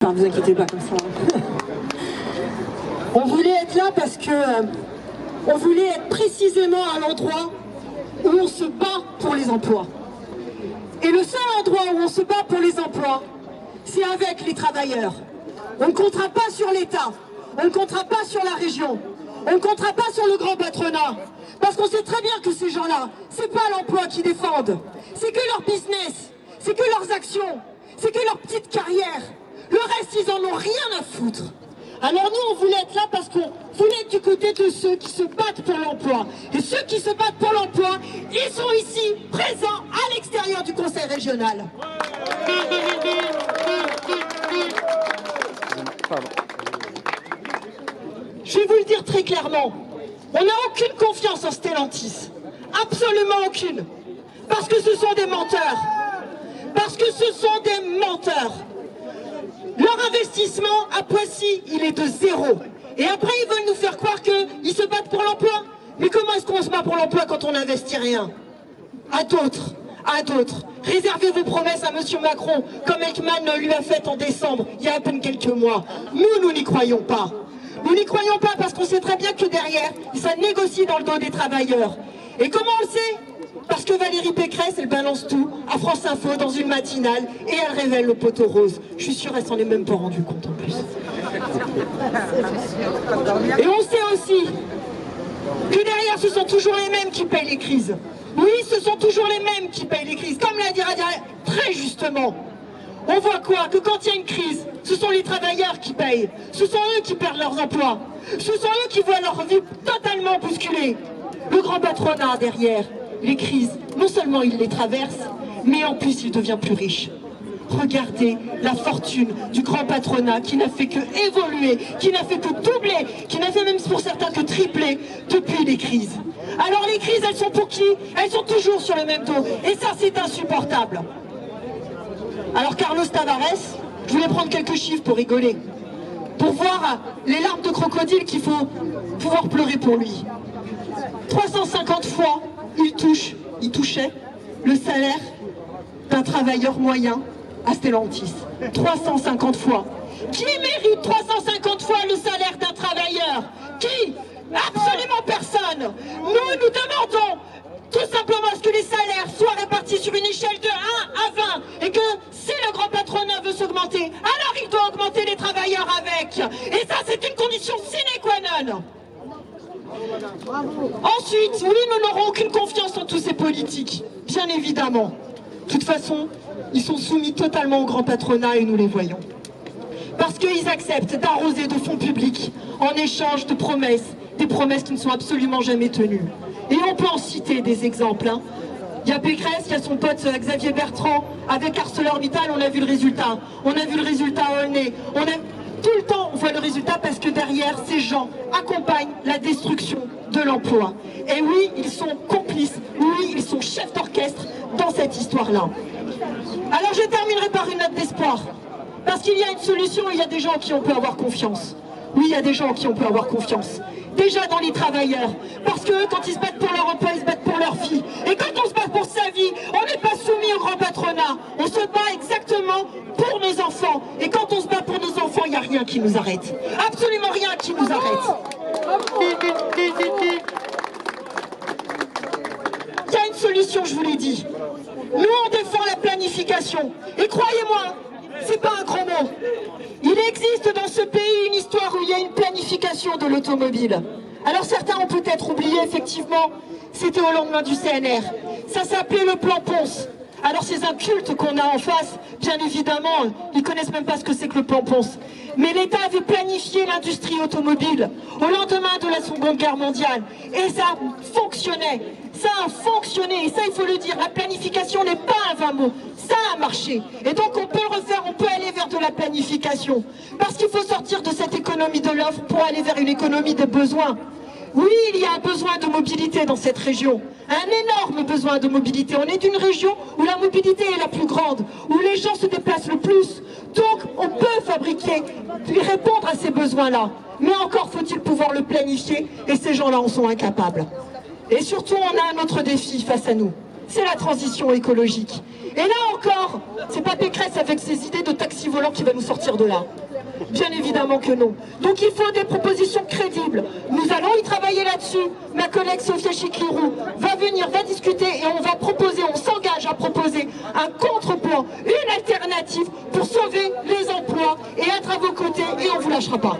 Enfin, vous inquiétez pas comme ça. On voulait être là parce que on voulait être précisément à l'endroit où on se bat pour les emplois. Et le seul endroit où on se bat pour les emplois, c'est avec les travailleurs. On ne comptera pas sur l'État, on ne comptera pas sur la région, on ne comptera pas sur le grand patronat. Parce qu'on sait très bien que ces gens-là, c'est pas l'emploi qu'ils défendent, c'est que leur business, c'est que leurs actions, c'est que leur petite carrière. Le reste, ils en ont rien à foutre. Alors nous, on voulait être là parce qu'on voulait être du côté de ceux qui se battent pour l'emploi. Et ceux qui se battent pour l'emploi, ils sont ici, présents à l'extérieur du conseil régional. Je vais vous le dire très clairement, on n'a aucune confiance en Stellantis. Absolument aucune. Parce que ce sont des menteurs. Parce que ce sont des menteurs. Leur investissement à Poissy, il est de 0. Et après, ils veulent nous faire croire qu'ils se battent pour l'emploi. Mais comment est-ce qu'on se bat pour l'emploi quand on n'investit rien? À d'autres, à d'autres. Réservez vos promesses à M. Macron, comme Ekman lui a fait en décembre, il y a à peine quelques mois. Nous n'y croyons pas. Nous n'y croyons pas parce qu'on sait très bien que derrière, ça négocie dans le dos des travailleurs. Et comment on le sait? Parce que Valérie Pécresse, elle balance tout à France Info dans une matinale et elle révèle le poteau rose. Je suis sûre, elle s'en est même pas rendue compte en plus. Et on sait aussi que derrière, ce sont toujours les mêmes qui payent les crises. Oui, ce sont toujours les mêmes qui payent les crises. Comme l'a dit très justement. On voit quoi? Que quand il y a une crise, ce sont les travailleurs qui payent. Ce sont eux qui perdent leurs emplois. Ce sont eux qui voient leur vie totalement bousculée. Le grand patronat derrière. Les crises, non seulement il les traverse, mais en plus il devient plus riche. Regardez la fortune du grand patronat qui n'a fait que évoluer, qui n'a fait que doubler, qui n'a fait même pour certains que tripler depuis les crises. Alors les crises, elles sont pour qui? Elles sont toujours sur le même dos. Et ça, c'est insupportable. Alors Carlos Tavares, je voulais prendre quelques chiffres pour rigoler. Pour voir les larmes de crocodile qu'il faut pouvoir pleurer pour lui. 350 fois, il touchait le salaire d'un travailleur moyen à Stellantis. 350 fois. Qui mérite 350 fois le salaire d'un travailleur? Qui? Absolument personne. Nous demandons tout simplement à ce que les salaires soient répartis sur une échelle de 1 à 20 et que si le grand patronat veut s'augmenter, alors il doit augmenter les travailleurs avec. Et ça, c'est une condition sine qua non. Ensuite, oui, nous n'aurons aucune confiance en tous ces politiques, bien évidemment. De toute façon, ils sont soumis totalement au grand patronat et nous les voyons. Parce qu'ils acceptent d'arroser de fonds publics en échange de promesses, des promesses qui ne sont absolument jamais tenues. Et on peut en citer des exemples. Il y a Pécresse, il y a son pote Xavier Bertrand, avec ArcelorMittal, on a vu le résultat. On a vu le résultat au nez. Tout le temps, on voit le résultat parce que derrière, ces gens accompagnent la destruction de l'emploi. Et oui, ils sont complices, oui, ils sont chefs d'orchestre dans cette histoire-là. Alors je terminerai par une note d'espoir. Parce qu'il y a une solution, il y a des gens en qui on peut avoir confiance. Oui, il y a des gens en qui on peut avoir confiance. Déjà dans les travailleurs. Parce qu'eux, quand ils se battent pour leur emploi, ils se battent pour leur vie. Et quand on se bat pour sa vie, on n'est pas soumis au grand patronat. On se bat exactement pour nos enfants. Et quand on se bat pour nos enfants, il n'y a rien qui nous arrête. Absolument rien qui nous arrête. Il y a une solution, je vous l'ai dit. Nous, on défend la planification. Et croyez-moi, c'est pas un grand mot. Il existe dans ce pays une histoire où il y a une planification de l'automobile. Alors certains ont peut-être oublié, effectivement, c'était au lendemain du CNR. Ça s'appelait le plan Ponce. Alors ces incultes qu'on a en face, bien évidemment, ils connaissent même pas ce que c'est que le plan Ponce. Mais l'État avait planifié l'industrie automobile au lendemain de la Seconde Guerre mondiale. Et ça fonctionnait. Ça a fonctionné. Et ça, il faut le dire, la planification n'est pas un vain mot. Ça a marché. Et donc on peut le refaire, on peut aller vers de la planification. Parce qu'il faut sortir de cette économie de l'offre pour aller vers une économie des besoins. Oui, il y a un besoin de mobilité dans cette région, un énorme besoin de mobilité. On est d'une région où la mobilité est la plus grande, où les gens se déplacent le plus. Donc on peut fabriquer, répondre à ces besoins-là. Mais encore faut-il pouvoir le planifier, et ces gens-là en sont incapables. Et surtout, on a un autre défi face à nous, c'est la transition écologique. Et là encore, c'est pas Pécresse avec ses idées de taxi volant qui va nous sortir de là. Bien évidemment que non. Donc il faut des propositions crédibles. Nous allons y travailler là-dessus. Ma collègue Sophia Chikirou va venir, va discuter et on va proposer, on s'engage à proposer un contre-plan, une alternative pour sauver les emplois et être à vos côtés et on ne vous lâchera pas.